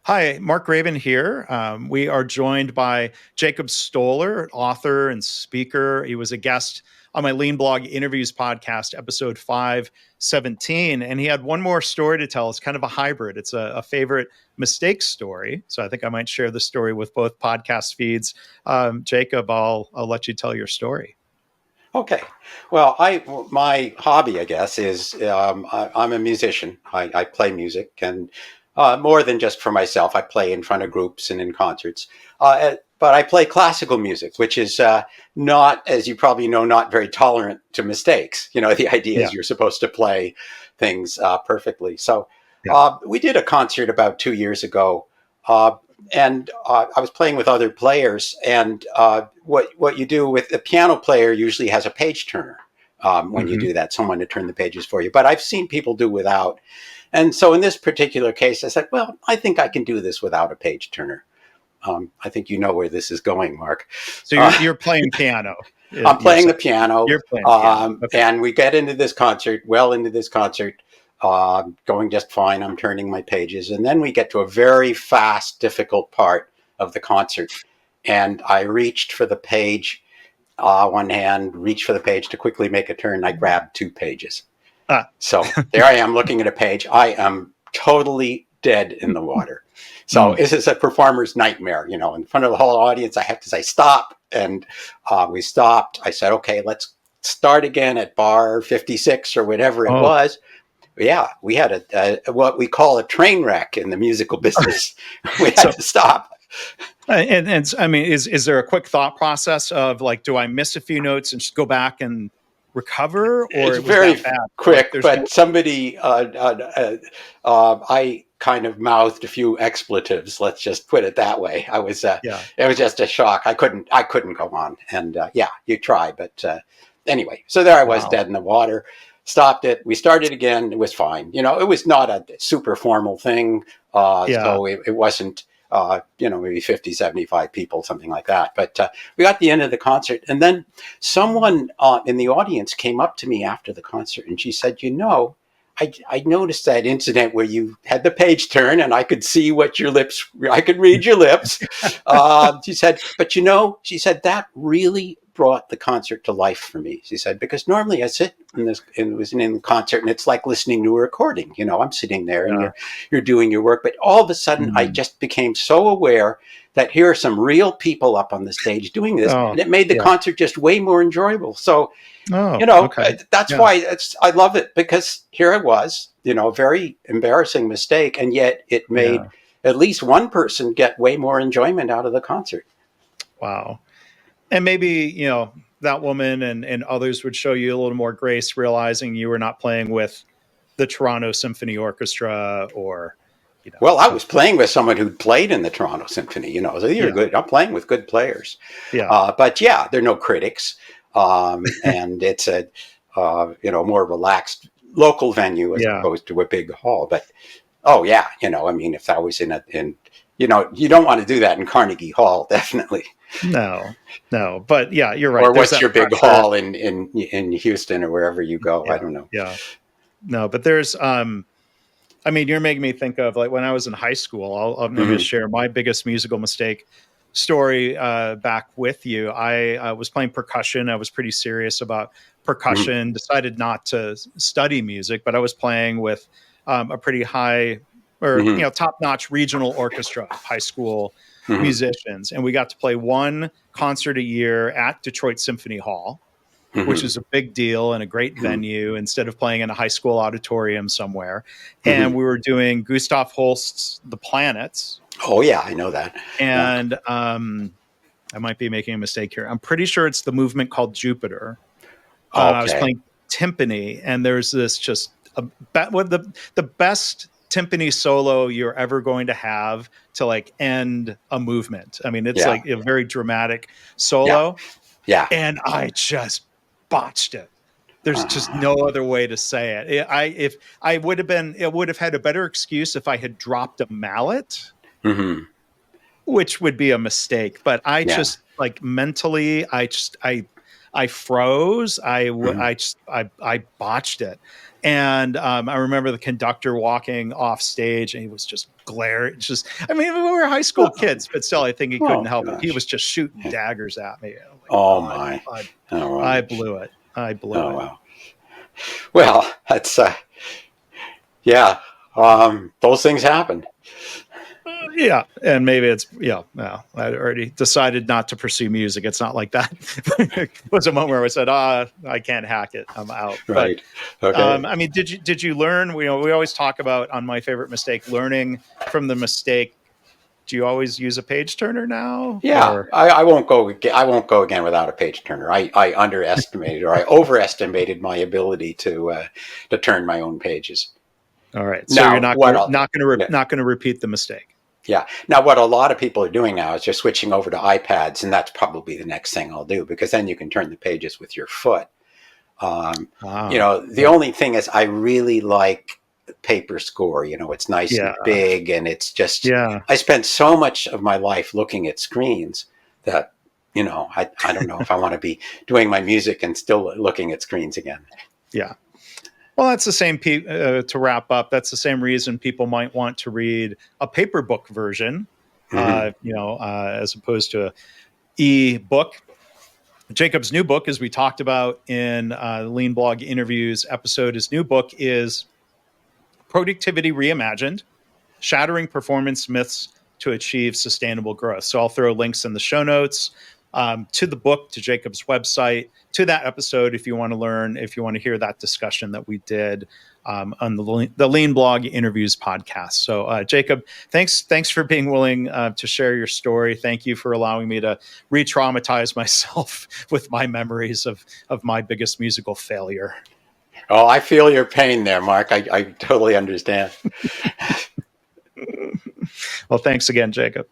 Hi, Mark Graban here. We are joined by Jacob Stoller, author and speaker. He was a guest on my Lean Blog Interviews podcast, episode 517. And he had one more story to tell. It's kind of a hybrid. It's a favorite mistake story. So I think I might share the story with both podcast feeds. Jacob, I'll let you tell your story. Okay. Well, my hobby, I guess, is I'm a musician. I play music, and more than just for myself. I play in front of groups and in concerts. But I play classical music, which is not, as you probably know, not very tolerant to mistakes. You know, the idea Yeah. is you're supposed to play things perfectly. So Yeah. we did a concert about 2 years ago. Uh, and I was playing with other players, and what you do with the piano player usually has a page turner when you Mm-hmm. do that, someone to turn the pages for you. But I've seen people do without, and so in this particular case, I said, "Well, I think I can do this without a page turner." I think you know where this is going, Mark. So Uh, you're playing piano. I'm You're playing the saying piano, you're playing piano. Okay. and we get into this concert, well into this concert, going just fine. I'm turning my pages, and then we get to a very fast, difficult part of the concert, and I reached for the page, one hand, reached for the page to quickly make a turn. I grabbed two pages. Ah. So there I am looking at a page. I am totally dead in the water. So Mm. this is a performer's nightmare. You know, in front of the whole audience, I have to say stop. And we stopped. I said, okay, let's start again at bar 56 or whatever it Oh. was. Yeah, we had what we call a train wreck in the musical business. We had So to stop. and I mean, is there a quick thought process of like, do I miss a few notes and just go back and recover, or It's it was very that bad? Like, quick, there's no. but somebody, I kind of mouthed a few expletives. Let's just put it that way. Yeah. It was just a shock. I couldn't go on. And yeah, you try, but anyway. So there I was, Wow. dead in the water. Stopped it. We started again. It was fine. You know, it was not a super formal thing, Yeah. so it wasn't. Maybe 50, 75 people, something like that. But we got the end of the concert, and then someone in the audience came up to me after the concert, and she said, I noticed that incident where you had the page turn and I could see what your lips, I could read your lips. She said, but she said, that really brought the concert to life for me. She said, because normally I sit in the concert and it's like listening to a recording. You know, I'm sitting there and Yeah. you're doing your work, but all of a sudden I Mm. just became so aware that here are some real people up on the stage doing this, Oh. and it made the Yeah. concert just way more enjoyable. So Oh. Okay. that's Yeah. why I love it, because here I was, a very embarrassing mistake, and yet it made Yeah. at least one person get way more enjoyment out of the concert. Wow. And maybe that woman and others would show you a little more grace, realizing you were not playing with the Toronto Symphony Orchestra, or Well, I some. was playing with someone who'd played in the Toronto Symphony, so you're Yeah. good. I'm playing with good players. Yeah. But yeah, there are no critics. And it's a, more relaxed local venue as Yeah. opposed to a big hall. But oh yeah, I mean, if I was you don't want to do that in Carnegie Hall, definitely. No. No. But yeah, you're right. Or There's what's that your big pressure. hall in Houston or wherever you go? I Yeah. don't know. Yeah. No, but there's I mean, you're making me think of like when I was in high school. I'll maybe Mm-hmm. share my biggest musical mistake story back with you. I was playing percussion. I was pretty serious about Mm-hmm. percussion. Decided not to study music, but I was playing with a pretty high, or Mm-hmm. top-notch regional orchestra of high school Mm-hmm. musicians, and we got to play one concert a year at Detroit Symphony Hall, which Mm-hmm. is a big deal and a great Mm-hmm. venue instead of playing in a high school auditorium somewhere. And Mm-hmm. we were doing Gustav Holst's The Planets. Oh yeah, I know that. Yeah. And I might be making a mistake here. I'm pretty sure it's the movement called Jupiter. I was Okay. playing timpani, and there's this just the best timpani solo you're ever going to have to like end a movement. I mean, it's Yeah. like a very dramatic Yeah. solo, Yeah. and I just botched it. There's just no other way to say it. If I would have been, it would have had a better excuse if I had dropped a mallet, Mm-hmm. which would be a mistake. But I Yeah. just like mentally, I I froze. Mhm. I botched it. And I remember the conductor walking off stage, and he was just glaring. Just, I mean, we were high school Oh, kids, but still, I think he couldn't oh help it. He gosh. was just shooting Yeah. daggers at me. I'm like, Oh oh, my. I, Oh I wow. blew it. I blew Oh it. wow. Well, that's yeah. Those things happen. Yeah, and maybe it's no. I already decided not to pursue music. It's not like that. It was a moment where I said, I can't hack it. I'm out. But Right. Okay. I mean, did you learn? We always talk about on My Favorite Mistake, learning from the mistake. Do you always use a page turner now, Yeah, or I won't go. I won't go again without a page turner. I underestimated or I overestimated my ability to turn my own pages. all right? So you're Now, what? Yeah, not going to repeat the mistake. yeah. Now, what a lot of people are doing now is just switching over to iPads, and that's probably the next thing I'll do because then you can turn the pages with your foot. Um, the Yeah, only thing is, I really like paper score. It's nice yeah, and big, and it's just. yeah. I spent so much of my life looking at screens that I don't know if I want to be doing my music and still looking at screens again. Yeah. Well, that's the same. To wrap up, that's the same reason people might want to read a paper book version, Mm-hmm. as opposed to a e-book. Jacob's new book, as we talked about in Lean Blog interviews episode, his new book is Productivity Reimagined: Shattering Performance Myths to Achieve Sustainable Growth. So I'll throw links in the show notes to the book, to Jacob's website, to that episode if you want to learn, if you want to hear that discussion that we did on the Lean Blog interviews podcast. So Jacob, thanks for being willing to share your story. Thank you for allowing me to re-traumatize myself with my memories of my biggest musical failure. Oh, I feel your pain there, Mark. I totally understand. Well, thanks again, Jacob.